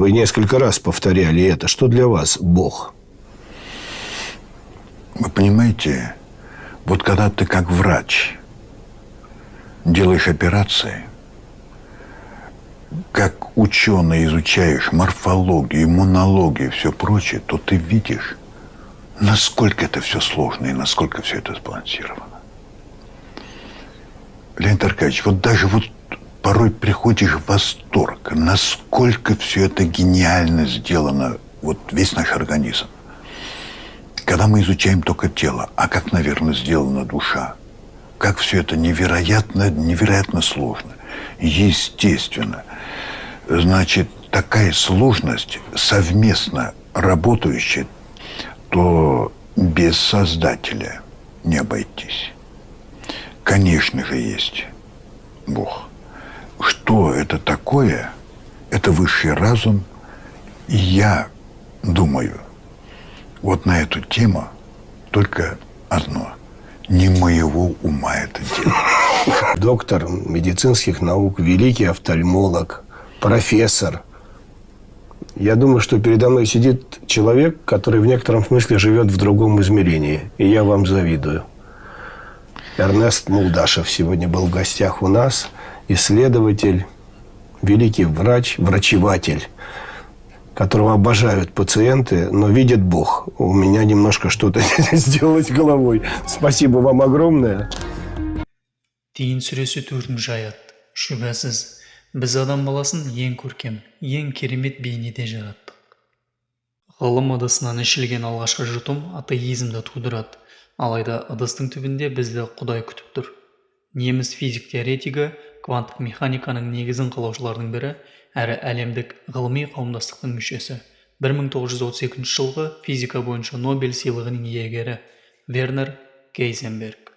Вы несколько раз повторяли это. Что для вас Бог? Вы понимаете, вот когда ты как врач делаешь операции, как ученый изучаешь морфологию, иммунологию и все прочее, то ты видишь, насколько это все сложно и насколько все это сбалансировано. Леонид Аркадьевич, вот даже вот порой приходишь в восторг, насколько все это гениально сделано, вот весь наш организм. Когда мы изучаем только тело, а как, наверное, сделана душа, как все это невероятно сложно, естественно. Значит, такая сложность, совместно работающая, то без Создателя не обойтись. Конечно же, есть Бог. Что это такое? Это высший разум. И я думаю, вот на эту тему только одно. Не моего ума это дело. Доктор медицинских наук, великий офтальмолог, профессор. Я думаю, что передо мной сидит человек, который в некотором смысле живет в другом измерении. И я вам завидую. Эрнест Молдашев сегодня был в гостях у нас. Исследователь, великий врач, врачеватель, которого обожают пациенты, но видит Бог. У меня немножко что-то сделалось головой. Спасибо вам огромное. Тиын сүресі 4-ші аят. Шүбәсіз, біз адам баласын ең көркем, ең керемет бейнеде жараттық. Ғылым ыдысынан ішілген алғашқы жұтым атеизмді тудырады. Алайда ыдыстың түбінде бізді Құдай күтіп тұр. Неміс физик теоретигі, кванттық механиканың негізін қалаушылардың бірі, әрі әлемдік ғылыми қауымдастықтың мүшесі. 1932 жылғы физика бойынша Нобель сыйлығының иегері Вернер Гейзенберг.